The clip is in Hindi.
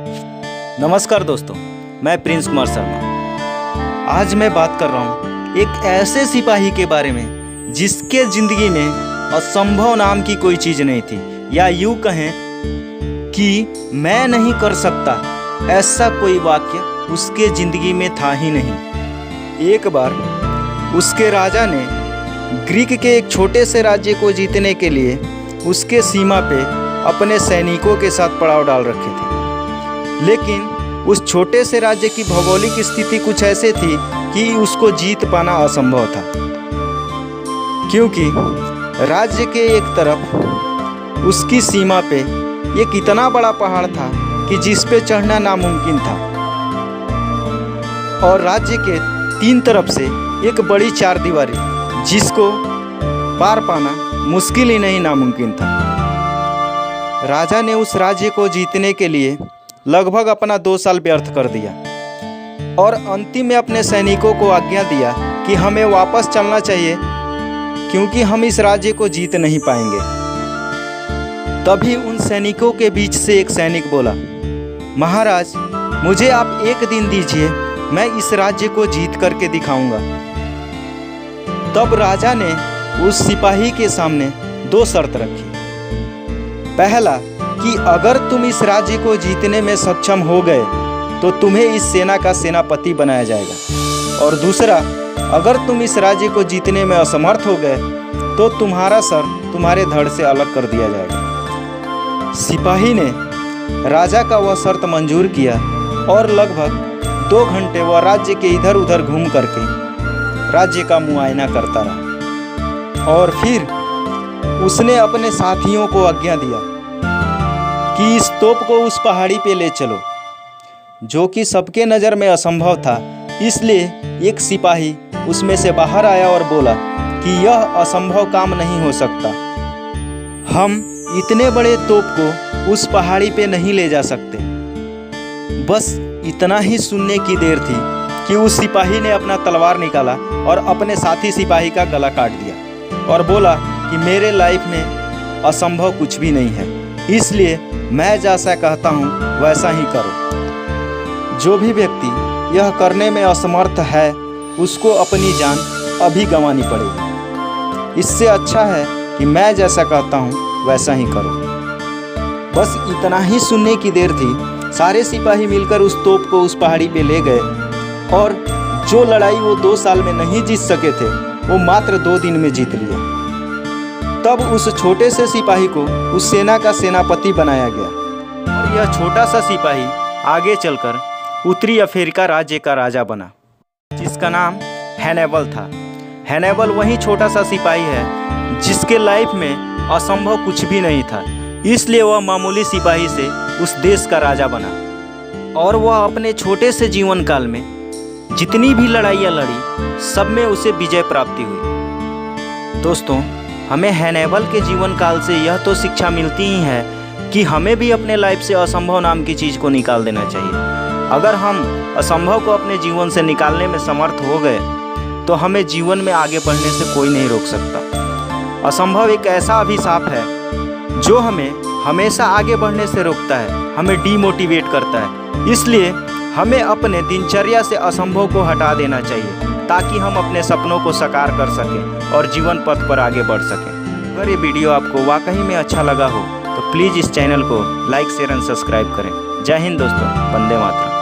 नमस्कार दोस्तों, मैं प्रिंस कुमार शर्मा। आज मैं बात कर रहा हूँ एक ऐसे सिपाही के बारे में जिसके ज़िंदगी में असंभव नाम की कोई चीज़ नहीं थी, या यूँ कहें कि मैं नहीं कर सकता ऐसा कोई वाक्य उसके ज़िंदगी में था ही नहीं। एक बार उसके राजा ने ग्रीक के एक छोटे से राज्य को जीतने के लिए उसके सीमा पे अपने सैनिकों के साथ पड़ाव डाल रखे थे। लेकिन उस छोटे से राज्य की भौगोलिक स्थिति कुछ ऐसे थी कि उसको जीत पाना असंभव था, क्योंकि राज्य के एक तरफ उसकी सीमा पे एक इतना बड़ा पहाड़ था कि जिस पे चढ़ना नामुमकिन था, और राज्य के तीन तरफ से एक बड़ी चारदीवारी जिसको पार पाना मुश्किल ही नहीं नामुमकिन था। राजा ने उस राज्य को जीतने के लिए लगभग अपना 2 साल व्यर्थ कर दिया और अंतिम में अपने सैनिकों को आज्ञा दिया कि हमें वापस चलना चाहिए, क्योंकि हम इस राज्य को जीत नहीं पाएंगे। तभी उन सैनिकों के बीच से एक सैनिक बोला, महाराज, मुझे आप 1 दिन दीजिए, मैं इस राज्य को जीत करके दिखाऊंगा। तब राजा ने उस सिपाही के सामने 2 शर्त रखी। पहला कि अगर तुम इस राज्य को जीतने में सक्षम हो गए तो तुम्हें इस सेना का सेनापति बनाया जाएगा, और दूसरा, अगर तुम इस राज्य को जीतने में असमर्थ हो गए तो तुम्हारा सर तुम्हारे धड़ से अलग कर दिया जाएगा। सिपाही ने राजा का वह शर्त मंजूर किया और लगभग 2 घंटे वह राज्य के इधर उधर घूम करके राज्य का मुआयना करता रहा, और फिर उसने अपने साथियों को आज्ञा दिया कि इस तोप को उस पहाड़ी पे ले चलो, जो कि सबके नज़र में असंभव था। इसलिए एक सिपाही उसमें से बाहर आया और बोला कि यह असंभव काम नहीं हो सकता, हम इतने बड़े तोप को उस पहाड़ी पे नहीं ले जा सकते। बस इतना ही सुनने की देर थी कि उस सिपाही ने अपना तलवार निकाला और अपने साथी सिपाही का गला काट दिया और बोला कि मेरे लाइफ में असंभव कुछ भी नहीं है, इसलिए मैं जैसा कहता हूँ वैसा ही करो। जो भी व्यक्ति यह करने में असमर्थ है उसको अपनी जान अभी गंवानी पड़ेगी। इससे अच्छा है कि मैं जैसा कहता हूँ वैसा ही करो। बस इतना ही सुनने की देर थी, सारे सिपाही मिलकर उस तोप को उस पहाड़ी पे ले गए, और जो लड़ाई वो 2 साल में नहीं जीत सके थे वो मात्र 2 दिन में जीत लिया। तब उस छोटे से सिपाही को उस सेना का सेनापति बनाया गया, और यह छोटा सा सिपाही आगे चलकर उत्तरी अफ्रीका राज्य का राजा बना, जिसका नाम हैनिबल था। हैनिबल वही छोटा सा सिपाही है जिसके लाइफ में असंभव कुछ भी नहीं था, इसलिए वह मामूली सिपाही से उस देश का राजा बना, और वह अपने छोटे से जीवन काल में जितनी भी लड़ाइयाँ लड़ी सब में उसे विजय प्राप्ति हुई। दोस्तों, हमें हैनिबल के जीवन काल से यह तो शिक्षा मिलती ही है कि हमें भी अपने लाइफ से असंभव नाम की चीज़ को निकाल देना चाहिए। अगर हम असंभव को अपने जीवन से निकालने में समर्थ हो गए तो हमें जीवन में आगे बढ़ने से कोई नहीं रोक सकता। असंभव एक ऐसा अभिशाप है जो हमें हमेशा आगे बढ़ने से रोकता है, हमें डीमोटिवेट करता है। इसलिए हमें अपने दिनचर्या से असंभव को हटा देना चाहिए, ताकि हम अपने सपनों को साकार कर सकें और जीवन पथ पर आगे बढ़ सकें। अगर ये वीडियो आपको वाकई में अच्छा लगा हो तो प्लीज़ इस चैनल को लाइक, शेयर एंड सब्सक्राइब करें। जय हिंद दोस्तों, वंदे मातरम।